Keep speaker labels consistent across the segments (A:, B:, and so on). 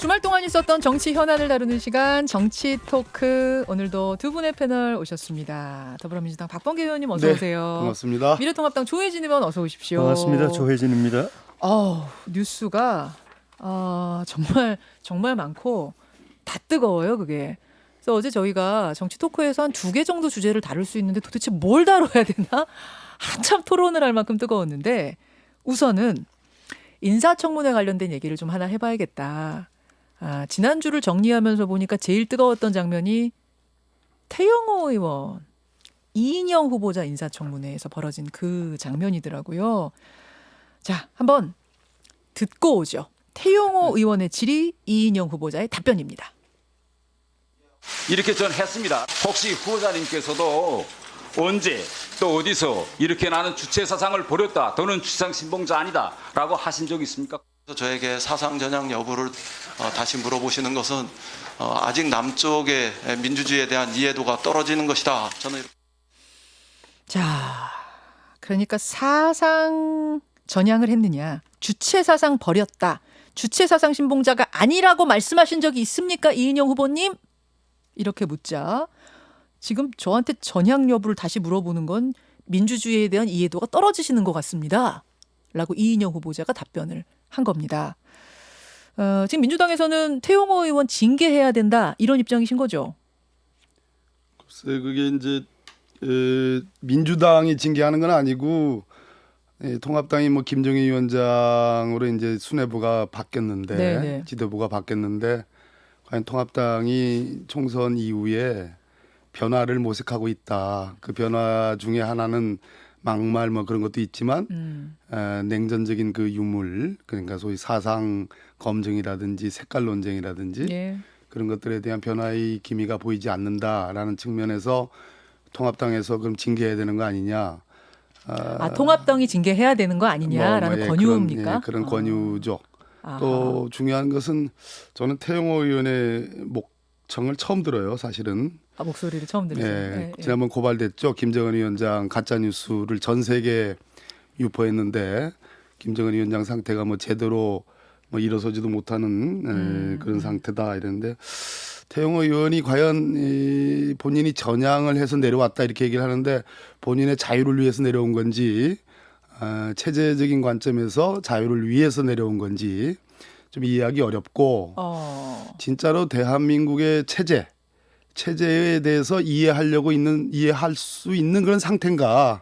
A: 주말 동안 있었던 정치 현안을 다루는 시간 정치 토크. 오늘도 두 분의 패널 오셨습니다. 더불어민주당 박범계 의원님 어서 오세요.
B: 반갑습니다.
A: 미래통합당 조혜진 의원 어서 오십시오.
C: 반갑습니다. 조혜진입니다.
A: 뉴스가 정말 많고 다 뜨거워요, 그게. 그래서 어제 저희가 정치 토크에서 한 2개 정도 주제를 다룰 수 있는데 도대체 뭘 다뤄야 되나? 한참 토론을 할 만큼 뜨거웠는데 우선은 인사청문회 관련된 얘기를 좀 하나 해봐야겠다. 지난주를 정리하면서 보니까 제일 뜨거웠던 장면이 태영호 의원, 이인영 후보자 인사청문회에서 벌어진 그 장면이더라고요. 자, 한번 듣고 오죠. 태영호 의원의 질의, 이인영 후보자의 답변입니다.
D: 이렇게 전 했습니다. 혹시 후보자님께서도 언제 또 어디서 이렇게 나는 주체 사상을 버렸다, 너는 주상 신봉자 아니다 라고 하신 적 있습니까?
E: 저에게 사상 전향 여부를 다시 물어보시는 것은 아직 남쪽의 민주주의에 대한 이해도가 떨어지는 것이다. 저는
A: 자, 그러니까 사상 전향을 했느냐, 주체 사상 버렸다, 주체 사상 신봉자가 아니라고 말씀하신 적이 있습니까, 이인영 후보님? 이렇게 묻자 지금 저한테 전향 여부를 다시 물어보는 건 민주주의에 대한 이해도가 떨어지시는 것 같습니다. 라고 이인영 후보자가 답변을 한 겁니다. 지금 민주당에서는 태영호 의원 징계해야 된다 이런 입장이신 거죠?
B: 글쎄 그게 이제 민주당이 징계하는 건 아니고 통합당이 뭐 김정희 위원장으로 이제 수뇌부가 바뀌었는데
A: 네네.
B: 지도부가 바뀌었는데 과연 통합당이 총선 이후에 변화를 모색하고 있다. 그 변화 중에 하나는 막말 뭐 그런 것도 있지만 냉전적인 그 유물, 그러니까 소위 사상 검증이라든지 색깔 논쟁이라든지
A: 예.
B: 그런 것들에 대한 변화의 기미가 보이지 않는다라는 측면에서 통합당에서 그럼 징계해야 되는 거 아니냐.
A: 통합당이 징계해야 되는 거 아니냐라는
B: 예,
A: 권유입니까?
B: 그런 권유죠.
A: 아하.
B: 또 중요한 것은 저는 태영호 의원의 목청을 처음 들어요, 사실은.
A: 목소리를 처음 들으세요.
B: 예, 지난번 고발됐죠. 김정은 위원장 가짜 뉴스를 전 세계에 유포했는데 김정은 위원장 상태가 뭐 제대로 뭐 일어서지도 못하는 그런 상태다 이랬는데 태영호 의원이 과연 본인이 전향을 해서 내려왔다 이렇게 얘기를 하는데 본인의 자유를 위해서 내려온 건지 체제적인 관점에서 자유를 위해서 내려온 건지 좀 이해하기 어렵고 진짜로 대한민국의 체제에 대해서 이해할 수 있는 그런 상태인가,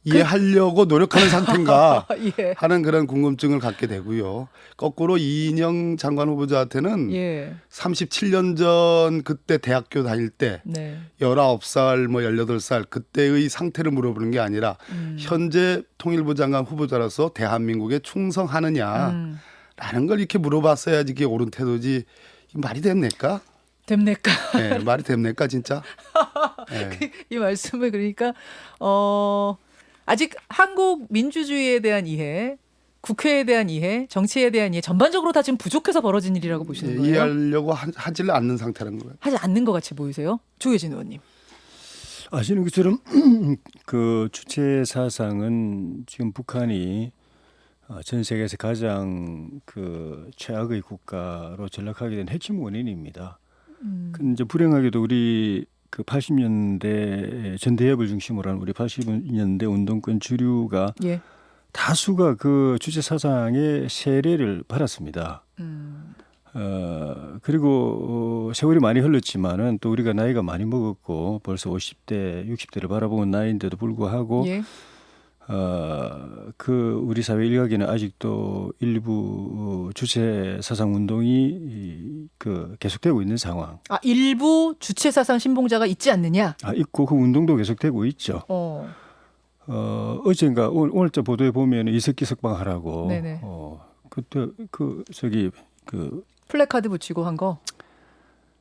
B: 이해하려고 노력하는 상태인가
A: 예.
B: 하는 그런 궁금증을 갖게 되고요. 거꾸로 이인영 장관 후보자한테는
A: 예.
B: 37년 전 그때 대학교 다닐 때
A: 네.
B: 19살 뭐 18살 그때의 상태를 물어보는 게 아니라 현재 통일부 장관 후보자로서 대한민국에 충성하느냐라는 걸 이렇게 물어봤어야지 이게 옳은 태도지. 이게 말이 됩니까?
A: 됩니까?
B: 네, 말이 됩니까 진짜? 네.
A: 이 말씀을 그러니까 아직 한국 민주주의에 대한 이해, 국회에 대한 이해, 정치에 대한 이해 전반적으로 다 지금 부족해서 벌어진 일이라고 보시는 거예요?
B: 이해하려고 하지를 않는 상태라는 거예요.
A: 하지 않는 것 같이 보이세요? 조혜진 의원님.
C: 아시는 것처럼 그 주체 사상은 지금 북한이 전 세계에서 가장 그 최악의 국가로 전락하게 된 핵심 원인입니다. 근데 이제 불행하게도 우리 그 80년대 전대협을 중심으로 한 우리 80년대 운동권 주류가
A: 예.
C: 다수가 그 주체 사상의 세례를 받았습니다. 그리고 세월이 많이 흘렀지만은 또 우리가 나이가 많이 먹었고 벌써 50대, 60대를 바라보는 나이인데도 불구하고
A: 예.
C: 그 우리 사회 일각에는 아직도 일부 주체 사상 운동이 그 계속되고 있는 상황.
A: 일부 주체 사상 신봉자가 있지 않느냐?
C: 있고 그 운동도 계속되고 있죠. 어젠가 오늘자 보도에 보면 이석기 석방하라고.
A: 네네.
C: 그때 그
A: 플래카드 붙이고 한 거.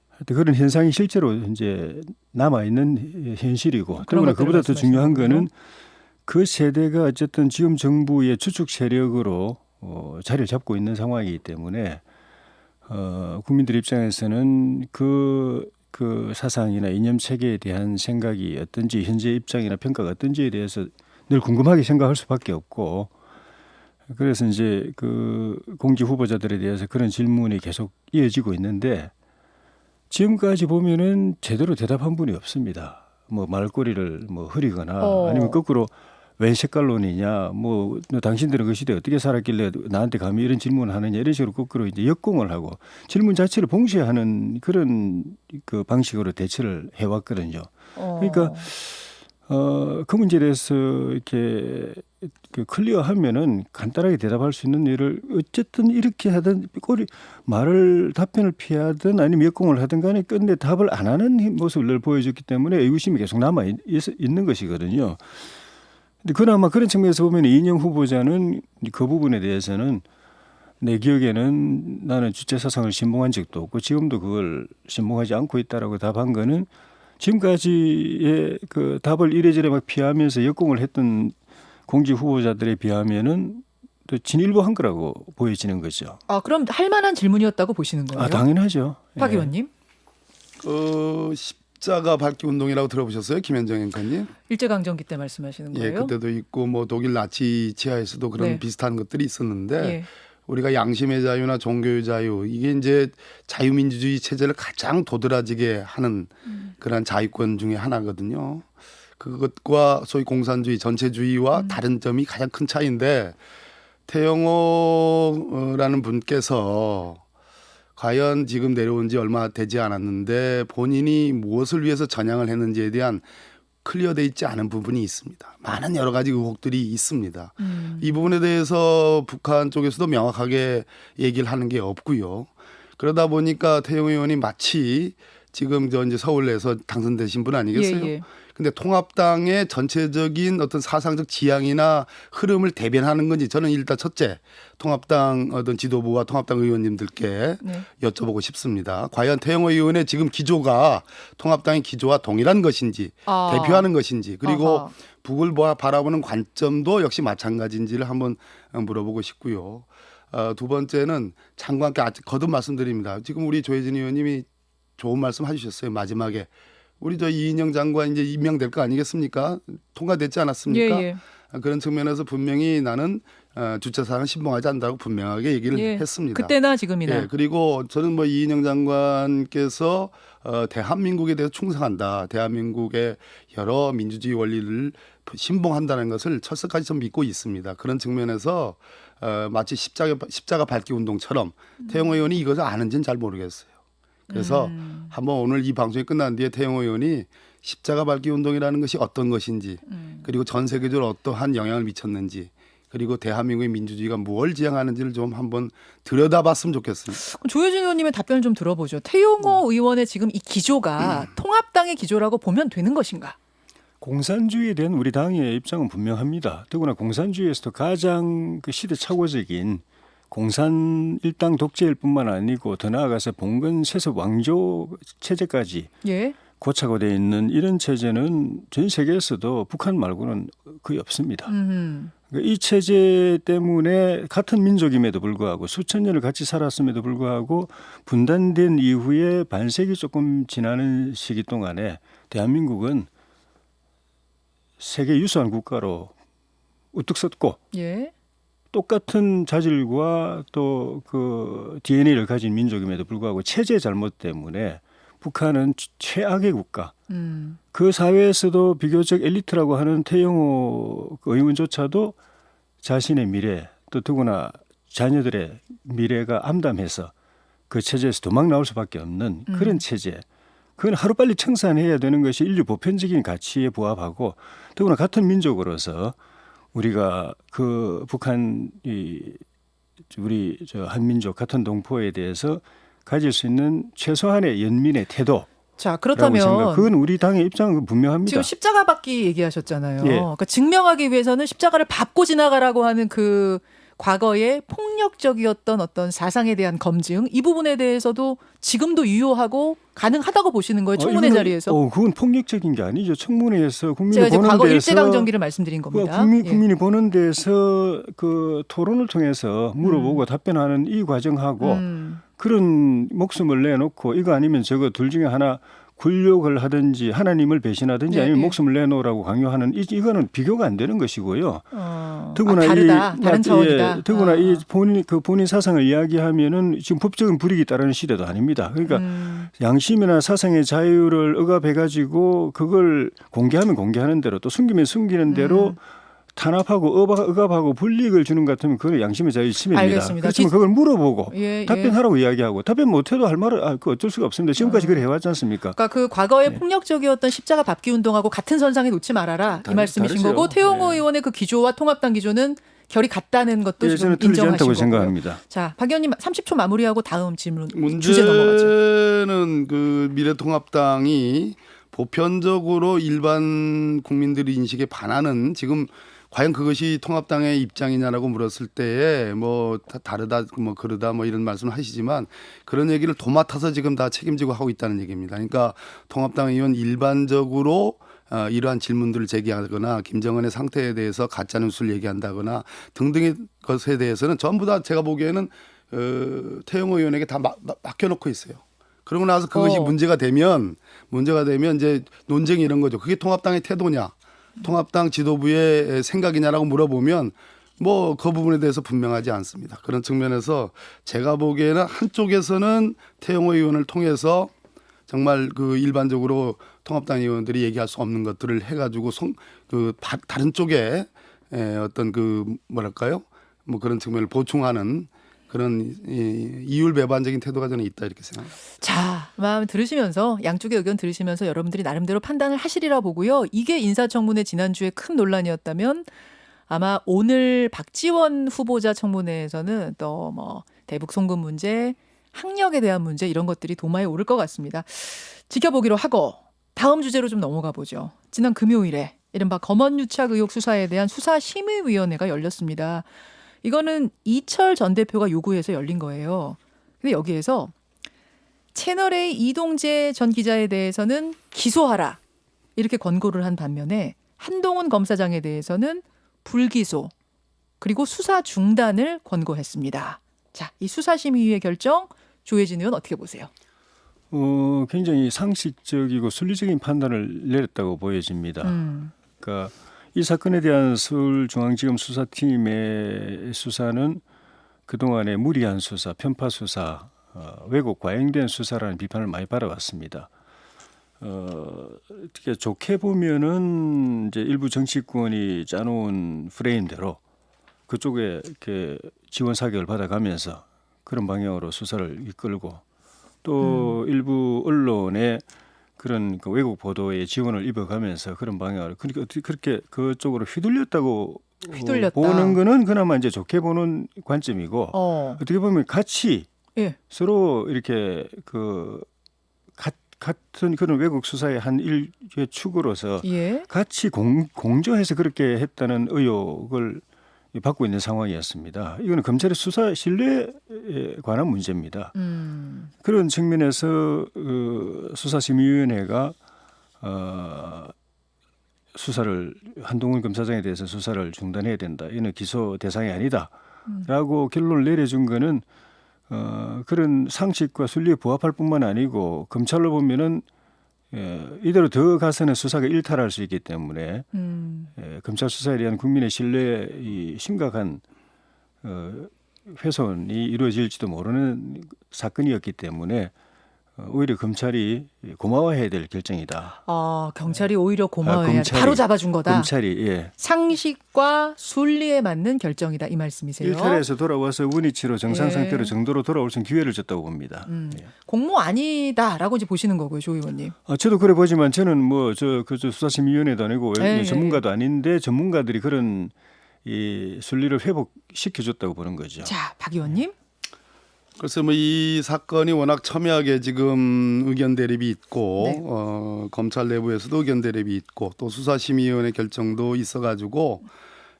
C: 하여튼 그런 현상이 실제로 이제 남아 있는 현실이고. 그러나 그보다 더 중요한 거는 그 세대가 어쨌든 지금 정부의 주축 세력으로 자리를 잡고 있는 상황이기 때문에 국민들 입장에서는 그 사상이나 이념 체계에 대한 생각이 어떤지, 현재 입장이나 평가가 어떤지에 대해서 늘 궁금하게 생각할 수밖에 없고, 그래서 이제 그 공직 후보자들에 대해서 그런 질문이 계속 이어지고 있는데 지금까지 보면은 제대로 대답한 분이 없습니다. 뭐 말꼬리를 뭐 흐리거나 아니면 거꾸로 웬 색깔론이냐, 뭐 당신들은 그 시대에 어떻게 살았길래 나한테 감히 이런 질문을 하느냐 이런 식으로 거꾸로 이제 역공을 하고 질문 자체를 봉쇄하는 그런 그 방식으로 대처를 해왔거든요. 그러니까 그 문제에 대해서 이렇게 그 클리어하면은 간단하게 대답할 수 있는 일을 어쨌든 이렇게 하든 꼬리 말을 답변을 피하든 아니면 역공을 하든 간에 끝내 답을 안 하는 모습을 늘 보여줬기 때문에 의구심이 계속 남아 있는 것이거든요. 근데 그나마 그런 측면에서 보면 이인영 후보자는 그 부분에 대해서는 내 기억에는 나는 주체 사상을 신봉한 적도 없고 지금도 그걸 신봉하지 않고 있다라고 답한 거는 지금까지의 그 답을 이래저래 막 피하면서 역공을 했던 공직 후보자들에 비하면은 또 진일보한 거라고 보여지는 거죠.
A: 아, 그럼 할 만한 질문이었다고 보시는 거예요?
C: 아, 당연하죠.
A: 박
C: 예.
A: 의원님?
B: 십자가 밝기 운동이라고 들어보셨어요, 김현정 앵커님?
A: 일제강점기 때 말씀하시는 거예요?
B: 예, 그때도 있고 뭐 독일 나치 치하에서도 그런
A: 네.
B: 비슷한 것들이 있었는데
A: 예.
B: 우리가 양심의 자유나 종교의 자유 이게 이제 자유민주주의 체제를 가장 도드라지게 하는 그러한 자유권 중에 하나거든요. 그것과 소위 공산주의 전체주의와 다른 점이 가장 큰 차이인데 태영호라는 분께서 과연 지금 내려온 지 얼마 되지 않았는데 본인이 무엇을 위해서 전향을 했는지에 대한 클리어돼 있지 않은 부분이 있습니다. 많은 여러 가지 의혹들이 있습니다. 이 부분에 대해서 북한 쪽에서도 명확하게 얘기를 하는 게 없고요. 그러다 보니까 태영 의원이 마치 지금 저 이제 서울에서 당선되신 분 아니겠어요?
A: 예.
B: 근데 통합당의 전체적인 어떤 사상적 지향이나 흐름을 대변하는 건지 저는 일단 첫째 통합당 어떤 지도부와 통합당 의원님들께
A: 네.
B: 여쭤보고 싶습니다. 과연 태영호 의원의 지금 기조가 통합당의 기조와 동일한 것인지 대표하는 것인지 그리고
A: 아하.
B: 북을 바라보는 관점도 역시 마찬가지인지를 한번 물어보고 싶고요. 두 번째는 장관께 거듭 말씀드립니다. 지금 우리 조혜진 의원님이 좋은 말씀 해주셨어요. 마지막에. 우리 저 이인영 장관 이제 임명될 거 아니겠습니까? 통과됐지 않았습니까?
A: 예.
B: 그런 측면에서 분명히 나는 주체 사항을 신봉하지 않는다고 분명하게 얘기를
A: 예.
B: 했습니다.
A: 그때나 지금이나.
B: 예, 그리고 저는 뭐 이인영 장관께서 대한민국에 대해서 충성한다. 대한민국의 여러 민주주의 원리를 신봉한다는 것을 철석까지 좀 믿고 있습니다. 그런 측면에서 마치 십자가 밝기 운동처럼 태영호 의원이 이것을 아는지는 잘 모르겠어요. 그래서 한번 오늘 이 방송이 끝난 뒤에 태영호 의원이 십자가 밝기 운동이라는 것이 어떤 것인지 그리고 전 세계적으로 어떠한 영향을 미쳤는지 그리고 대한민국의 민주주의가 뭘 지향하는지를 좀 한번 들여다봤으면 좋겠습니다.
A: 그럼 조혜진 의원님의 답변을 좀 들어보죠. 태용호 의원의 지금 이 기조가 통합당의 기조라고 보면 되는 것인가?
C: 공산주의에 대한 우리 당의 입장은 분명합니다. 더구나 공산주의에서도 가장 그 시대착오적인 공산 일당 독재일 뿐만 아니고 더 나아가서 봉건 세습 왕조 체제까지
A: 예.
C: 고착화 되어 있는 이런 체제는 전 세계에서도 북한 말고는 거의 없습니다. 그러니까 이 체제 때문에 같은 민족임에도 불구하고 수천 년을 같이 살았음에도 불구하고 분단된 이후에 반세기 조금 지나는 시기 동안에 대한민국은 세계 유수한 국가로 우뚝 섰고
A: 예.
C: 똑같은 자질과 또 그 DNA를 가진 민족임에도 불구하고 체제 잘못 때문에 북한은 최악의 국가. 그 사회에서도 비교적 엘리트라고 하는 태영호 의원조차도 자신의 미래 또 더구나 자녀들의 미래가 암담해서 그 체제에서 도망 나올 수밖에 없는 그런 체제. 그건 하루빨리 청산해야 되는 것이 인류 보편적인 가치에 부합하고 더구나 같은 민족으로서 우리가 그 북한 우리 저 한민족 같은 동포에 대해서 가질 수 있는 최소한의 연민의 태도.
A: 자, 그렇다면
C: 그건 우리 당의 입장은 분명합니다.
A: 지금 십자가 받기 얘기하셨잖아요.
C: 예.
A: 그러니까 증명하기 위해서는 십자가를 밟고 지나가라고 하는 그 과거의 폭력적이었던 어떤 사상에 대한 검증 이 부분에 대해서도 지금도 유효하고 가능하다고 보시는 거예요. 청문회
C: 이거는,
A: 자리에서.
C: 그건 폭력적인 게 아니죠. 청문회에서 국민이
A: 제가 이제
C: 보는
A: 과거
C: 데서
A: 일제강점기를 말씀드린 겁니다. 예.
C: 국민이 보는 데서 그 토론을 통해서 물어보고 답변하는 이 과정하고 그런 목숨을 내놓고 이거 아니면 저거 둘 중에 하나 굴욕을 하든지 하나님을 배신하든지
A: 네,
C: 아니면
A: 네.
C: 목숨을 내놓으라고 강요하는 이거는 비교가 안 되는 것이고요. 더구나
A: 다르다. 다른 차원이다.
C: 더구나 이 본인 사상을 이야기하면은 지금 법적인 불이익이 따르는 시대도 아닙니다. 그러니까 양심이나 사상의 자유를 억압해가지고 그걸 공개하면 공개하는 대로 또 숨기면 숨기는 대로 탄압하고 억압하고 불이익을 주는 것 같으면 그건 양심의 자유 침해입니다.
A: 알겠습니다.
C: 그렇지만 그걸 물어보고
A: 예,
C: 답변하라고 이야기하고 답변 못해도 할 말을 그 어쩔 수가 없습니다. 지금까지 그래 해왔지 않습니까?
A: 그러니까 그 과거에 폭력적이었던 십자가 밟기 운동하고 같은 선상에 놓지 말아라 이 말씀이신
C: 다르죠.
A: 거고 태용호
C: 네.
A: 의원의 그 기조와 통합당 기조는 결이 같다는 것도
C: 예,
A: 지금
C: 저는 틀리지
A: 인정하신
C: 않다고
A: 거고요.
C: 생각합니다.
A: 자, 박 의원님 30초 마무리하고 다음 질문 주제 넘어가죠.
B: 문제는 그 미래통합당이 보편적으로 일반 국민들의 인식에 반하는 지금 과연 그것이 통합당의 입장이냐라고 물었을 때에 뭐 다르다 뭐 그러다 뭐 이런 말씀을 하시지만 그런 얘기를 도맡아서 지금 다 책임지고 하고 있다는 얘기입니다. 그러니까 통합당 의원 일반적으로 이러한 질문들을 제기하거나 김정은의 상태에 대해서 가짜뉴스를 얘기한다거나 등등의 것에 대해서는 전부 다 제가 보기에는 태영호 의원에게 다 맡겨놓고 있어요. 그러고 나서 그것이 문제가 되면 이제 논쟁이 이런 거죠. 그게 통합당의 태도냐, 통합당 지도부의 생각이냐라고 물어보면 뭐 그 부분에 대해서 분명하지 않습니다. 그런 측면에서 제가 보기에는 한쪽에서는 태영호 의원을 통해서 정말 그 일반적으로 통합당 의원들이 얘기할 수 없는 것들을 해가지고 다른 쪽에 어떤 그 뭐랄까요, 뭐 그런 측면을 보충하는 그런 이율배반적인 태도가 저는 있다 이렇게 생각합니다.
A: 자, 마음 들으시면서 양쪽의 의견 들으시면서 여러분들이 나름대로 판단을 하시리라 보고요. 이게 인사청문회 지난주에 큰 논란이었다면 아마 오늘 박지원 후보자 청문회에서는 또 뭐 대북 송금 문제, 학력에 대한 문제 이런 것들이 도마에 오를 것 같습니다. 지켜보기로 하고 다음 주제로 좀 넘어가 보죠. 지난 금요일에 이른바 검언유착 의혹 수사에 대한 수사심의위원회가 열렸습니다. 이거는 이철 전 대표가 요구해서 열린 거예요. 근데 여기에서 채널A 이동재 전 기자에 대해서는 기소하라 이렇게 권고를 한 반면에 한동훈 검사장에 대해서는 불기소 그리고 수사 중단을 권고했습니다. 자, 이 수사심의위의 결정 조혜진 의원 어떻게 보세요?
C: 굉장히 상식적이고 순리적인 판단을 내렸다고 보여집니다. 그러니까 이 사건에 대한 서울중앙지검 수사팀의 수사는 그동안의 무리한 수사, 편파 수사, 왜곡 과잉된 수사라는 비판을 많이 받아왔습니다. 어떻게 좋게 보면은 이제 일부 정치권이 짜놓은 프레임대로 그쪽에 이렇게 지원 사격을 받아가면서 그런 방향으로 수사를 이끌고 또 일부 언론의 그런 그 왜곡 보도에 지원을 입어가면서 그런 방향으로 그러니까 그렇게 그쪽으로 휘둘렸다고 보는 거는 그나마 이제 좋게 보는 관점이고 어떻게 보면 같이 서로 이렇게 같은 그런 왜곡 수사의 한 일의 축으로서 같이 공조해서 그렇게 했다는 의혹을 받고 있는 상황이었습니다. 이거는 검찰의 수사 신뢰에 관한 문제입니다. 그런 측면에서 수사심의위원회가 수사를 한동훈 검사장에 대해서 수사를 중단해야 된다. 이는 기소 대상이 아니다라고 결론을 내려준 거는 그런 상식과 순리에 부합할 뿐만 아니고 검찰로 보면은 이대로 더 가서는 수사가 일탈할 수 있기 때문에 검찰 수사에 대한 국민의 신뢰의 심각한 훼손이 이루어질지도 모르는 사건이었기 때문에 오히려 검찰이 고마워해야 될 결정이다.
A: 경찰이 오히려 고마워해야 바로 잡아준 거다.
C: 검찰이
A: 상식과 순리에 맞는 결정이다 이 말씀이세요.
C: 일탈에서 돌아와서 원위치로 정상 상태로 정도로 돌아올 수 있는 기회를 줬다고 봅니다.
A: 공모 아니다라고 이제 보시는 거고요, 조 의원님.
C: 저도 그래 보지만 저는 뭐 그 수사심의위원회도 아니고 전문가도 아닌데 전문가들이 그런 이 순리를 회복시켜줬다고 보는 거죠.
A: 자, 박 의원님.
B: 글쎄 뭐 이 사건이 워낙 첨예하게 지금 의견 대립이 있고 검찰 내부에서도 의견 대립이 있고 또 수사심의위원회 결정도 있어가지고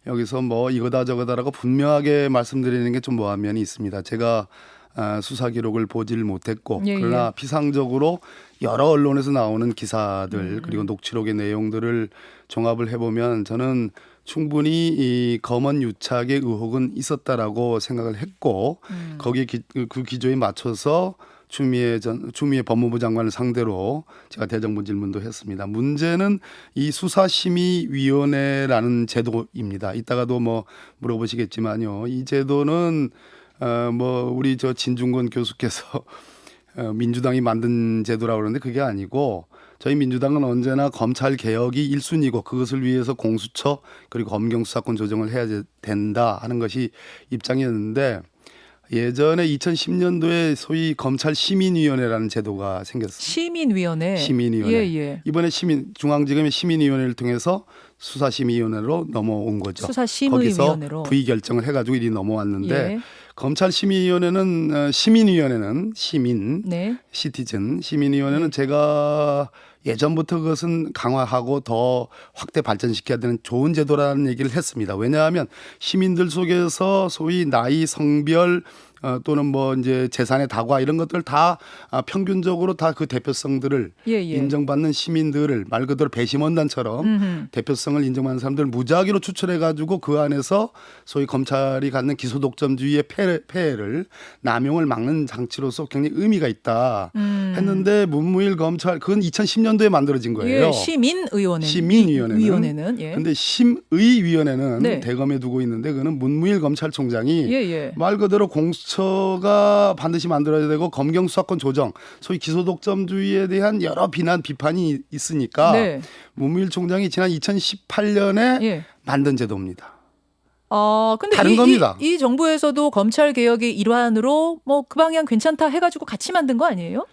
B: 여기서 뭐 이거다 저거다라고 분명하게 말씀드리는 게 좀 뭐한 면이 있습니다. 제가 수사 기록을 보질 못했고 그러나 피상적으로 여러 언론에서 나오는 기사들 그리고 녹취록의 내용들을 종합을 해보면 저는 충분히 이 검언 유착의 의혹은 있었다라고 생각을 했고 거기에 그 기조에 맞춰서 추미애 법무부 장관을 상대로 제가 대정부 질문도 했습니다. 문제는 이 수사심의위원회라는 제도입니다. 이따가도 뭐 물어보시겠지만요. 이 제도는 뭐 우리 저 진중권 교수께서 민주당이 만든 제도라고 그러는데 그게 아니고 저희 민주당은 언제나 검찰 개혁이 1순위고 그것을 위해서 공수처 그리고 검경수사권 조정을 해야 된다 하는 것이 입장이었는데 예전에 2010년도에 소위 검찰 시민위원회라는 제도가 생겼습니다.
A: 시민위원회.
B: 시민위원회.
A: 예, 예.
B: 이번에 중앙지검의 시민위원회를 통해서 수사심의위원회로 넘어온 거죠.
A: 수사심의위원회로.
B: 거기서 부의 결정을 해가지고 일이 넘어왔는데
A: 예.
B: 검찰심의위원회는 시민위원회는 시민,
A: 네.
B: 시티즌 시민위원회는 제가 예전부터 그것은 강화하고 더 확대 발전시켜야 되는 좋은 제도라는 얘기를 했습니다. 왜냐하면 시민들 속에서 소위 나이, 성별 또는 뭐 이제 재산의 다과 이런 것들 다 평균적으로 다 그 대표성들을
A: 예, 예.
B: 인정받는 시민들을 말 그대로 배심원단처럼 대표성을 인정받는 사람들을 무작위로 추천해 가지고 그 안에서 소위 검찰이 갖는 기소 독점주의의 폐해를 남용을 막는 장치로서 굉장히 의미가 있다 했는데 문무일 검찰 그건 2010년도에 만들어진 거예요.
A: 예, 시민의원회.
B: 시민위원회는.
A: 위원회는 예.
B: 근데 심의위원회는
A: 네.
B: 대검에 두고 있는데 그거는 문무일 검찰총장이
A: 예, 예.
B: 말 그대로 공수처가 반드시 만들어야 되고 검경수사권 조정, 소위 기소독점주의에 대한 여러 비판이 있으니까
A: 네.
B: 문무일 총장이 지난 2018년에
A: 예.
B: 만든 제도입니다.
A: 근데
B: 다른 겁니다.
A: 이 정부에서도 검찰 개혁의 일환으로 뭐 그 방향 괜찮다 해가지고 같이 만든 거 아니에요?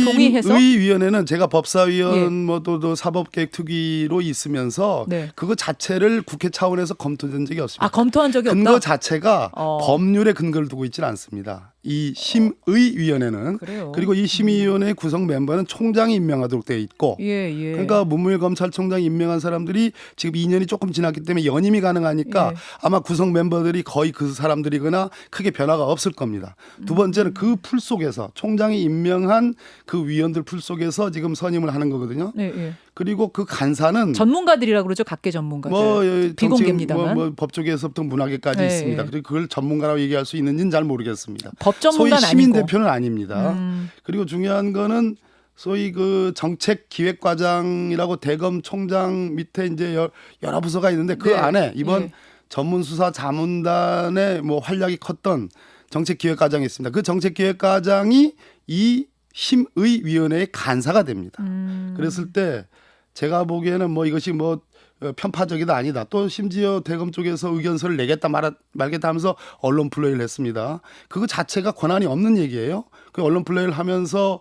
A: 동의해서?
B: 심의위원회는 제가 법사위원
A: 예.
B: 또 사법계획특위로 있으면서
A: 네.
B: 그거 자체를 국회 차원에서 검토된 적이 없습니다.
A: 검토한 적이
B: 근거
A: 없다.
B: 자체가 법률에 근거를 두고 있지는 않습니다. 이 심의위원회는
A: 그래요.
B: 그리고 이 심의위원회 구성 멤버는 총장이 임명하도록 되어 있고
A: 예, 예.
B: 그러니까 문무일 검찰총장이 임명한 사람들이 지금 2년이 조금 지났기 때문에 연임이 가능하니까
A: 예.
B: 아마 구성 멤버들이 거의 그 사람들이거나 크게 변화가 없을 겁니다. 두 번째는 그 풀 속에서 총장이 임명한 그 위원들 풀 속에서 지금 선임을 하는 거거든요.
A: 예, 예.
B: 그리고 그 간사는
A: 전문가들이라고 그러죠. 각계 전문가들.
B: 뭐
A: 비공개입니다만.
B: 뭐 법조계에서부터 문화계까지
A: 네.
B: 있습니다. 그리고 그걸 전문가라고 얘기할 수 있는지는 잘 모르겠습니다.
A: 법
B: 소위
A: 전문가는
B: 시민
A: 아니고.
B: 대표는 아닙니다. 그리고 중요한 거는 소위 그 정책기획과장이라고 대검 총장 밑에 이제 여러 부서가 있는데 그
A: 네.
B: 안에 이번
A: 예.
B: 전문수사 자문단의 뭐 활약이 컸던 정책기획과장이 있습니다. 그 정책기획과장이 이 심의위원회의 간사가 됩니다. 그랬을 때 제가 보기에는 뭐 이것이 뭐 편파적이다 아니다. 또 심지어 대검 쪽에서 의견서를 내겠다 말겠다 하면서 언론 플레이를 했습니다. 그거 자체가 권한이 없는 얘기예요. 그 언론 플레이를 하면서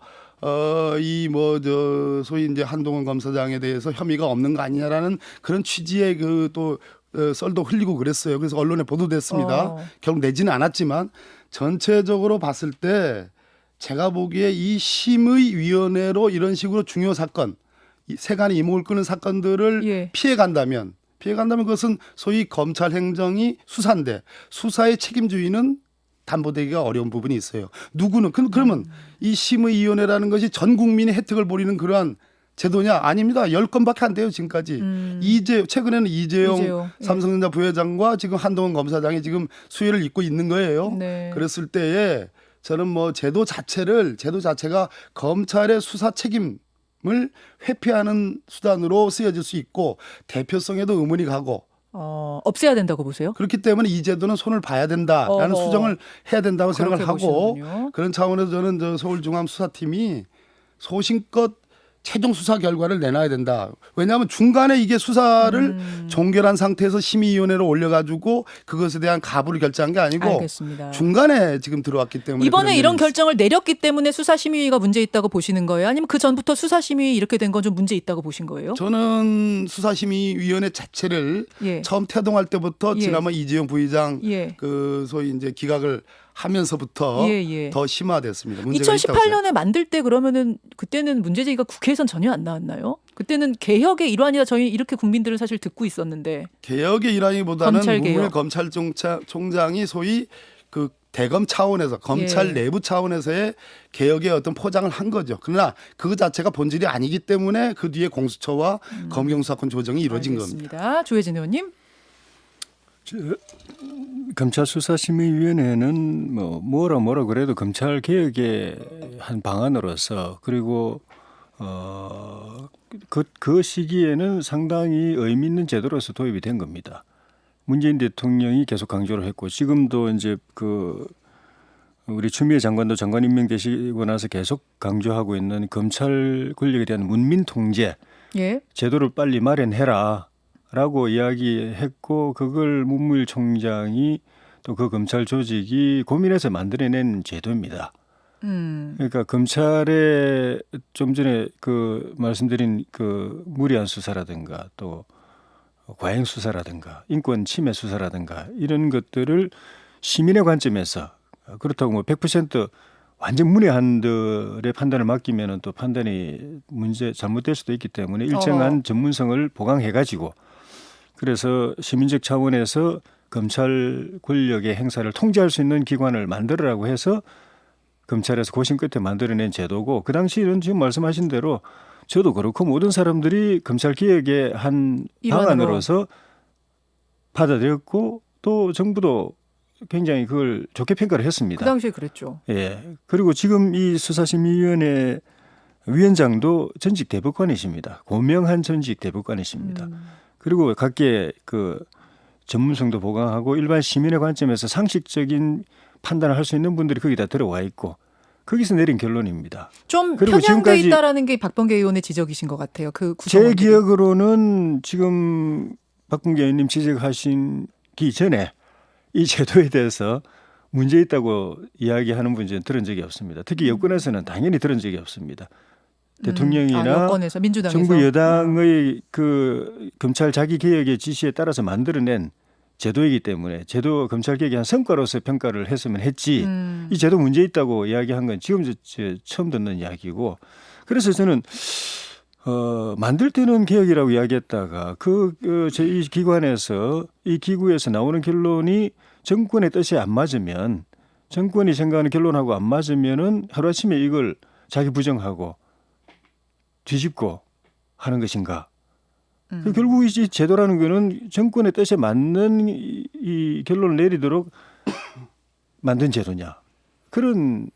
B: 이 뭐 저 소위 이제 한동훈 검사장에 대해서 혐의가 없는 거 아니냐라는 그런 취지의 그 또 썰도 흘리고 그랬어요. 그래서 언론에 보도됐습니다. 결국 내지는 않았지만 전체적으로 봤을 때 제가 보기에 이 심의위원회로 이런 식으로 중요 사건, 세간의 이목을 끄는 사건들을
A: 예.
B: 피해 간다면 그것은 소위 검찰 행정이 수사인데 수사의 책임주의는 담보되기가 어려운 부분이 있어요. 누구는 그러면 이 심의위원회라는 것이 전 국민의 혜택을 보리는 그러한 제도냐? 아닙니다. 10건밖에 안 돼요, 지금까지. 최근에는 이재용
A: 예.
B: 삼성전자 부회장과 지금 한동훈 검사장이 지금 수혜를 잇고 있는 거예요.
A: 네.
B: 그랬을 때에 저는 뭐 제도 자체가 검찰의 수사 책임을 회피하는 수단으로 쓰여질 수 있고 대표성에도 의문이 가고
A: 없애야 된다고 보세요?
B: 그렇기 때문에 이 제도는 손을 봐야 된다라는 수정을 해야 된다고 생각을
A: 그렇게
B: 하고
A: 보시는군요.
B: 그런 차원에서 저는 저 서울중앙수사팀이 소신껏 최종 수사 결과를 내놔야 된다. 왜냐하면 중간에 이게 수사를 종결한 상태에서 심의위원회로 올려가지고 그것에 대한 가부를 결정한 게 아니고
A: 알겠습니다.
B: 중간에 지금 들어왔기 때문에
A: 이번에
B: 그런
A: 이런
B: 면이
A: 결정을 내렸기 때문에 수사심의위가 문제 있다고 보시는 거예요? 아니면 그 전부터 수사심의위 이렇게 된 건 좀 문제 있다고 보신 거예요?
B: 저는 수사심의위원회 자체를
A: 예.
B: 처음 태동할 때부터
A: 예.
B: 지난번 이재용 부의장
A: 예.
B: 그 소위 이제 기각을 하면서부터
A: 예.
B: 더 심화됐습니다. 문제가 있다고
A: 2018년에 만들 때 그러면은 그때는 문제제기가 국회에선 전혀 안 나왔나요? 그때는 개혁의 일환이다. 저희 이렇게 국민들은 사실 듣고 있었는데.
B: 개혁의 일환이보다는
A: 검찰 개혁.
B: 문무일 검찰총장이 소위 그 대검 차원에서 검찰
A: 예.
B: 내부 차원에서의 개혁의 어떤 포장을 한 거죠. 그러나 그 자체가 본질이 아니기 때문에 그 뒤에 공수처와 검경수사권 조정이 이루어진 겁니다.
A: 알겠습니다. 조혜진 의원님.
C: 검찰 수사심의위원회는 뭐라 그래도 검찰 개혁의 한 방안으로서 그리고 그 시기에는 상당히 의미 있는 제도로서 도입이 된 겁니다. 문재인 대통령이 계속 강조를 했고 지금도 이제 우리 추미애 장관도 장관 임명되시고 나서 계속 강조하고 있는 검찰 권력에 대한 문민 통제
A: 예.
C: 제도를 빨리 마련해라라고 이야기했고 그걸 문무일 총장이 또 그 검찰 조직이 고민해서 만들어낸 제도입니다. 그러니까 검찰의 좀 전에 말씀드린 무리한 수사라든가 또 과잉 수사라든가 인권 침해 수사라든가 이런 것들을 시민의 관점에서 그렇다고 100% 완전 문외한들의 판단을 맡기면은 또 판단이 잘못될 수도 있기 때문에 일정한 전문성을 보강해가지고 그래서 시민적 차원에서 검찰 권력의 행사를 통제할 수 있는 기관을 만들으라고 해서 검찰에서 고심 끝에 만들어낸 제도고 그 당시에는 지금 말씀하신 대로 저도 그렇고 모든 사람들이 검찰 개혁의 한 방안으로서 받아들였고 또 정부도 굉장히 그걸 좋게 평가를 했습니다.
A: 그 당시에 그랬죠.
C: 예. 그리고 지금 이 수사심의위원회 위원장도 전직 대법관이십니다. 고명한 전직 대법관이십니다. 그리고 각계 전문성도 보강하고 일반 시민의 관점에서 상식적인 판단을 할 수 있는 분들이 거기다 들어와 있고 거기서 내린 결론입니다.
A: 좀
C: 그리고
A: 편향돼 있다라는 게 박범계 의원의 지적이신 것 같아요. 그
C: 제
A: 구성원들이.
C: 기억으로는 지금 박범계 의원님 지적하시기 전에 이 제도에 대해서 문제 있다고 이야기하는 분은 들은 적이 없습니다. 특히 여권에서는 당연히 들은 적이 없습니다. 대통령이나
A: 여권에서, 민주당에서.
C: 정부 여당의 검찰 자기 개혁의 지시에 따라서 만들어낸 제도이기 때문에 제도 검찰 개혁의 한 성과로서 평가를 했으면 했지 이 제도 문제 있다고 이야기한 건 지금 처음 듣는 이야기고 그래서 저는 만들 때는 개혁이라고 이야기했다가 이 기관에서 이 기구에서 나오는 결론이 정권의 뜻에 안 맞으면 정권이 생각하는 결론하고 안 맞으면은 하루아침에 이걸 자기 부정하고 뒤집고 하는 것인가? 결국 이 제도라는 거는 정권의 뜻에 맞는 이 결론을 내리도록 만든 제도냐? 그런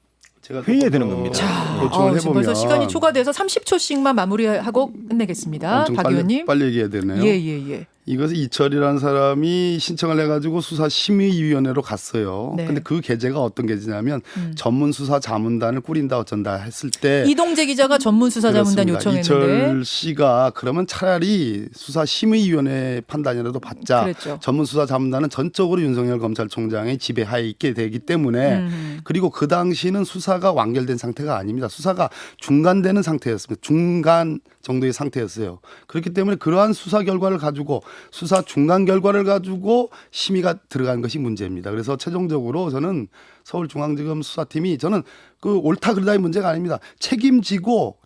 C: 회의해야 되는 겁니다.
A: 자,
B: 보충을
A: 지금
B: 해보면
A: 벌써 시간이 초과돼서 30초씩만 마무리하고 끝내겠습니다.
B: 엄청
A: 박 의원님.
B: 빨리 얘기해야 되네요.
A: 예.
B: 이것은 이철이라는 사람이 신청을 해가지고 수사심의위원회로 갔어요.
A: 네.
B: 근데 그 계제가 어떤 계제냐면 전문수사자문단을 꾸린다 어쩐다 했을 때
A: 이동재 기자가 전문수사자문단
B: 그렇습니다.
A: 요청했는데
B: 이철 씨가 그러면 차라리 수사심의위원회 판단이라도 받자.
A: 그랬죠.
B: 전문수사자문단은 전적으로 윤석열 검찰총장의 지배하에 있게 되기 때문에 그리고 그 당시는 수사가 완결된 상태가 아닙니다. 수사가 중간되는 상태였습니다. 중간 정도의 상태였어요. 그렇기 때문에 그러한 수사 결과를 가지고 수사 중간 결과를 가지고 심의가 들어간 것이 문제입니다. 그래서 최종적으로 저는 서울중앙지검 수사팀이 저는 옳다 그르다의 문제가 아닙니다. 책임지고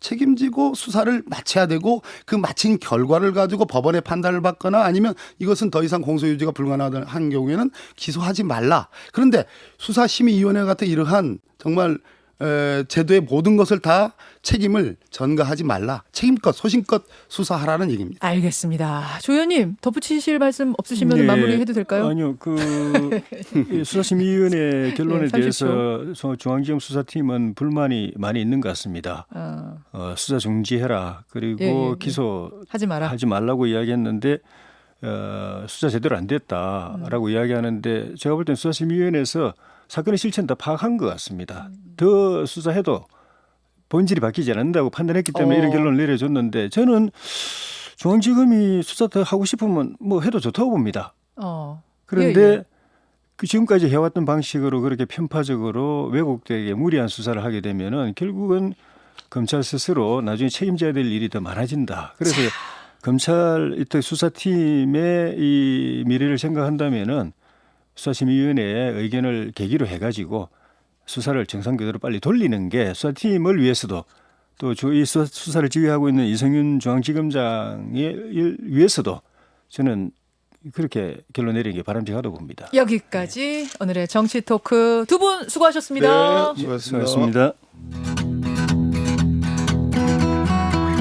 B: 수사를 마쳐야 되고 그 마친 결과를 가지고 법원의 판단을 받거나 아니면 이것은 더 이상 공소유지가 불가능한 경우에는 기소하지 말라. 그런데 수사심의위원회 같은 이러한 정말 제도의 모든 것을 다 책임을 전가하지 말라. 책임껏 소신껏 수사하라는 얘기입니다.
A: 알겠습니다. 조 의원님 덧붙이실 말씀 없으시면
C: 네.
A: 마무리해도 될까요?
C: 아니요. 이 수사심의위원회 결론에
A: 네, 30초.
C: 대해서 중앙지검 수사팀은 불만이 많이 있는 것 같습니다. 수사 중지해라. 그리고
A: 예.
C: 기소하지
A: 하지 마라.
C: 말라고 이야기했는데 수사 제대로 안 됐다라고 이야기하는데 제가 볼 땐 수사심의위원회에서 사건의 실체는 다 파악한 것 같습니다. 더 수사해도 본질이 바뀌지 않는다고 판단했기 때문에 이런 결론을 내려줬는데 저는 중앙지검이 수사 더 하고 싶으면 해도 좋다고 봅니다. 그런데
A: 예.
C: 지금까지 해왔던 방식으로 그렇게 편파적으로 왜곡되게 무리한 수사를 하게 되면은 결국은 검찰 스스로 나중에 책임져야 될 일이 더 많아진다. 그래서 검찰 이때 수사팀의 이 미래를 생각한다면은 수사심의위원회의 의견을 계기로 해가지고 수사를 정상 궤도로 빨리 돌리는 게 수사팀을 위해서도 또 이 수사를 지휘하고 있는 이성윤 중앙지검장을 위해서도 저는 그렇게 결론 내리는 게 바람직하다고 봅니다.
A: 여기까지 오늘의 정치 토크 두 분 수고하셨습니다.
B: 네,
C: 수고하셨습니다.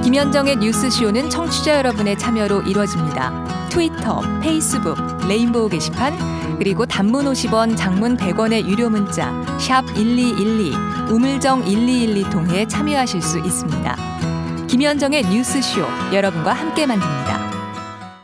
F: 김현정의 뉴스쇼는 청취자 여러분의 참여로 이루어집니다. 트위터, 페이스북, 레인보우 게시판, 그리고 단문 50원, 장문 100원의 유료 문자 샵 1212, 우물정 1212 통해 참여하실 수 있습니다. 김현정의 뉴스쇼, 여러분과 함께 만듭니다.